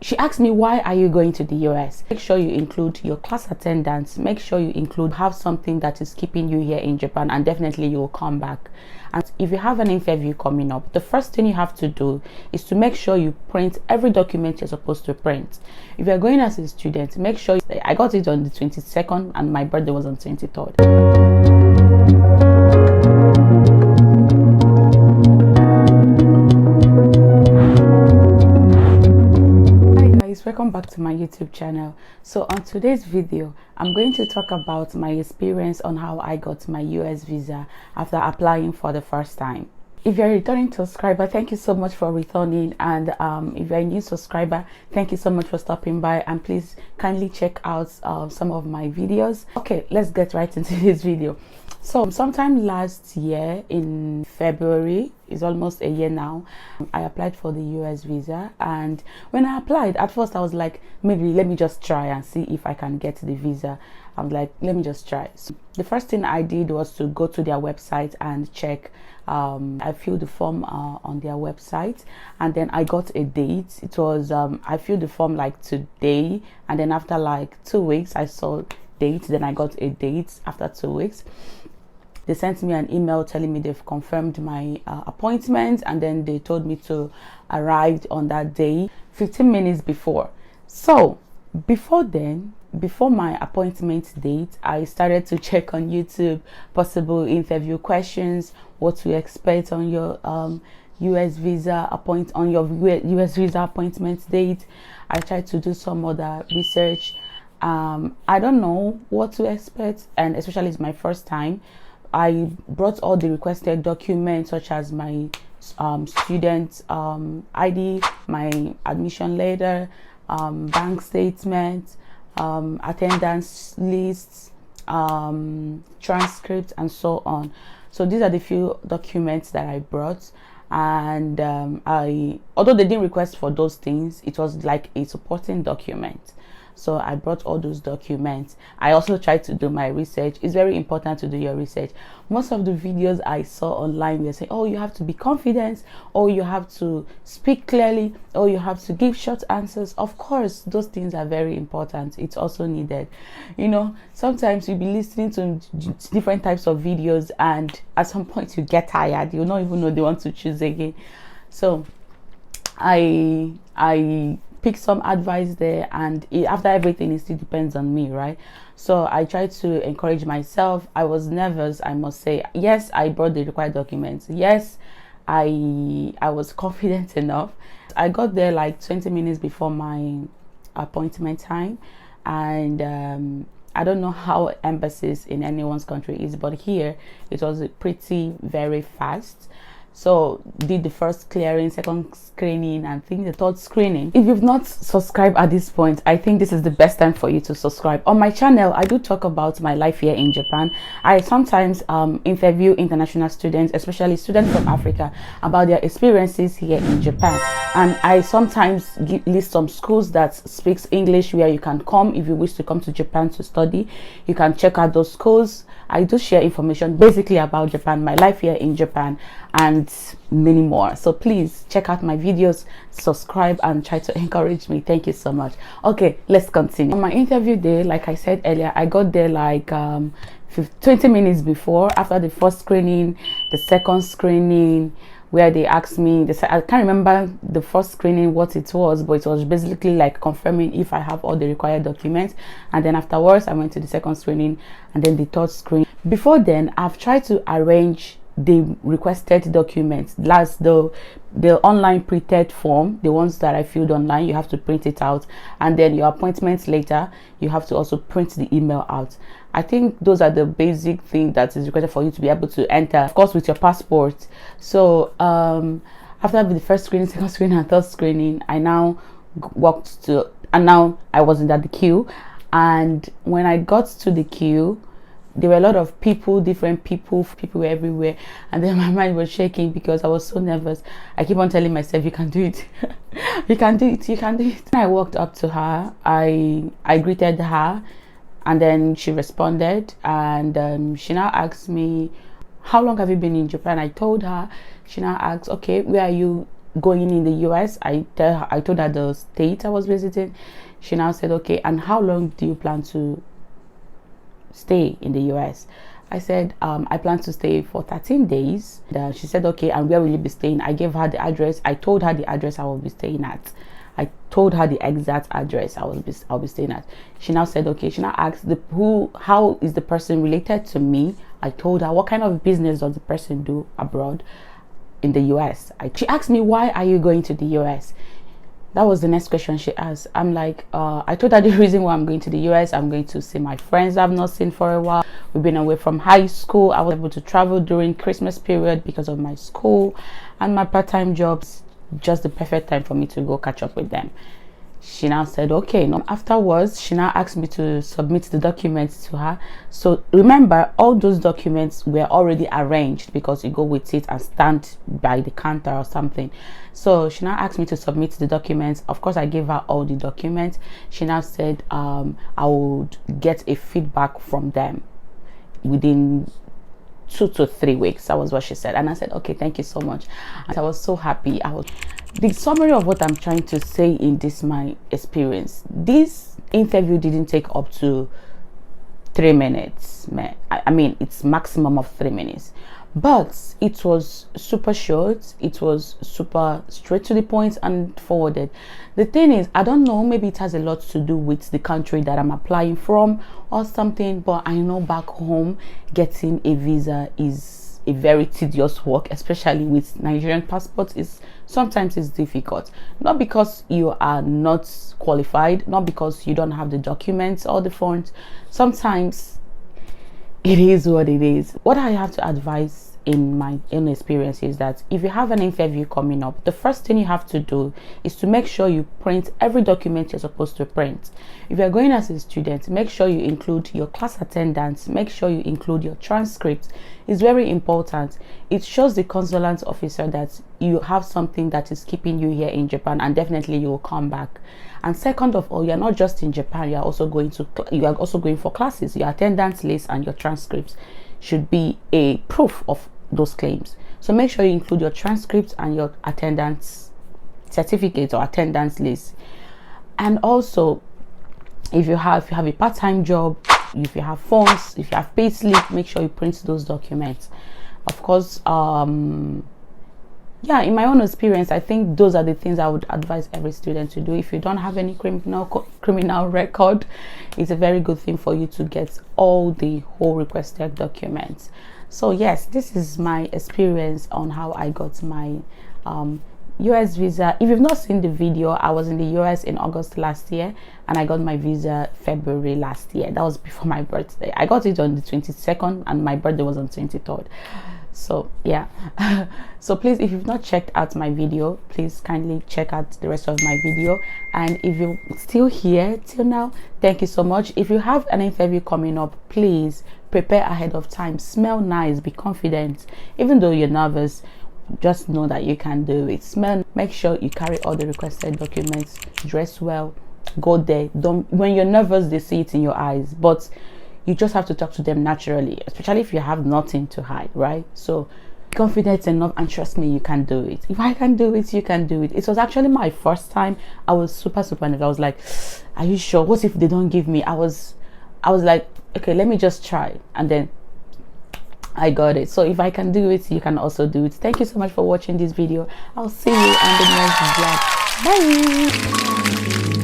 She asked me, why are you going to the US? Make sure you include your class attendance. Make sure you have something that is keeping you here in Japan, and definitely you will come back. And if you have an interview coming up, the first thing you have to do is to make sure you print every document you're supposed to print. If you're going as a student, make sure I got it on the 22nd and my birthday was on 23rd. Welcome back to my YouTube channel. So on today's video, I'm going to talk about my experience on how I got my US visa after applying for the first time. If you're a returning subscriber, thank you so much for returning, and if you're a new subscriber, thank you so much for stopping by, and please kindly check out some of my videos. Okay, let's get right into this video. So sometime last year in February, it's almost a year now, I applied for the US visa. And when I applied, at first I was like, maybe let me just try and see if I can get the visa. I'm like, let me just try. So the first thing I did was to go to their website and check. I filled the form on their website, and then I got a date. It was I filled the form like today, and then after like 2 weeks I saw date. Then I got a date after 2 weeks. They sent me an email telling me they've confirmed my appointment, and then they told me to arrive on that day 15 minutes before. So before then, before my appointment date, I started to check on YouTube possible interview questions, what to expect on your US visa appointment date. I tried to do some other research. I don't know what to expect, and especially it's my first time. I brought all the requested documents, such as my student ID, my admission letter, bank statement, attendance lists, transcripts, and so on. So these are the few documents that I brought. And although they didn't request for those things, it was like a supporting document. So I brought all those documents. I also tried to do my research. It's very important to do your research. Most of the videos I saw online, they say, oh, you have to be confident, or you have to speak clearly, or you have to give short answers. Of course, those things are very important. It's also needed. You know, sometimes you'll be listening to different types of videos, and at some point you get tired. You don't even know they want to choose again. So I pick some advice there, and after everything, it still depends on me, right? So I tried to encourage myself. I was nervous, I must say. Yes, I brought the required documents. Yes, I was confident enough. I got there like 20 minutes before my appointment time, and I don't know how embassies in anyone's country is, but here it was pretty very fast. So did the first clearing, second screening, and I think the third screening. If you've not subscribed at this point, I think this is the best time for you to subscribe. On my channel, I do talk about my life here in Japan. I sometimes interview international students, especially students from Africa, about their experiences here in Japan. And I sometimes list some schools that speaks English where you can come if you wish to come to Japan to study. You can check out those schools. I do share information basically about Japan, my life here in Japan, and many more. So please check out my videos, subscribe, and try to encourage me. Thank you so much. Okay, let's continue. On my interview day, like I said earlier, I got there like 20 minutes before, after the first screening, the second screening, where they asked me, they said, I can't remember the first screening what it was, but it was basically like confirming if I have all the required documents. And then afterwards I went to the second screening, and then the third screening. Before then, I've tried to arrange the requested documents. Last, the online printed form, the ones that I filled online, you have to print it out, and then your appointments later, you have to also print the email out. I think those are the basic things that is required for you to be able to enter, of course, with your passport. So after the first screening, second screening, and third screening, I now walked to, and now I was in the queue. And when I got to the queue, there were a lot of people, different people were everywhere, and then my mind was shaking because I was so nervous. I keep on telling myself, you can do it. You can do it, you can do it. I walked up to her, I greeted her, and then she responded, and she now asked me, how long have you been in Japan? I told her. She now asked, okay, where are you going in the US. I told her the state I was visiting. She now said, okay, and how long do you plan to stay in the US? I said, I plan to stay for 13 days. She said, okay, and where will you be staying? I gave her the address. I told her the address I will be staying at. I told her the exact address I'll be staying at. She now said, okay. She now asked how is the person related to me? I told her what kind of business does the person do abroad in the US. She asked me, why are you going to the US? That was the next question she asked. I'm like, I told her the reason why I'm going to the US. I'm going to see my friends I've not seen for a while. We've been away from high school. I was able to travel during Christmas period because of my school and my part-time jobs. Just the perfect time for me to go catch up with them. She now said, okay. No. Afterwards, she now asked me to submit the documents to her. So remember, all those documents were already arranged because you go with it and stand by the counter or something. So she now asked me to submit the documents. Of course, I gave her all the documents. She now said I would get a feedback from them within 2 to 3 weeks. That was what she said, and I said, okay, thank you so much. And I was so happy. The summary of what I'm trying to say in this my experience, this interview didn't take up to 3 minutes. I mean, it's maximum of 3 minutes, but it was super short. It was super straight to the point and forwarded. The thing is, I don't know, maybe it has a lot to do with the country that I'm applying from or something, but I know back home getting a visa is a very tedious work, especially with Nigerian passports. Sometimes it's difficult, not because you are not qualified, not because you don't have the documents or the funds. Sometimes it is what it is. What I have to advise in my own experience is that if you have an interview coming up, the first thing you have to do is to make sure you print every document you're supposed to print. If you're going as a student, make sure you include your class attendance, make sure you include your transcripts. It's very important. It shows the consulant officer that you have something that is keeping you here in Japan, and definitely you will come back. And second of all, you're not just in Japan, you are also going for classes. Your attendance list and your transcripts should be a proof of those claims. So make sure you include your transcripts and your attendance certificate or attendance list. And also, if you have a part-time job, if you have phones, if you have payslip, make sure you print those documents. Of course, yeah, in my own experience, I think those are the things I would advise every student to do. If you don't have any criminal record, it's a very good thing for you to get all the whole requested documents. So yes, this is my experience on how I got my US visa. If you've not seen the video, I was in the US in August last year, and I got my visa February last year. That was before my birthday. I got it on the 22nd and my birthday was on 23rd. So yeah. So please, if you've not checked out my video, please kindly check out the rest of my video. And if you're still here till now, thank you so much. If you have an interview coming up, please prepare ahead of time. Smell nice, be confident. Even though you're nervous, just know that you can do it. Make sure you carry all the requested documents, dress well, go there. When you're nervous, they see it in your eyes, but you just have to talk to them naturally, especially if you have nothing to hide, right? So be confident enough, and trust me, you can do it. If I can do it, you can do it. It was actually my first time. I was super nervous. I was like, are you sure? What if they don't give me? I was like, okay, let me just try, and then I got it. So if I can do it, you can also do it. Thank you so much for watching this video. I'll see you on the next vlog. Bye.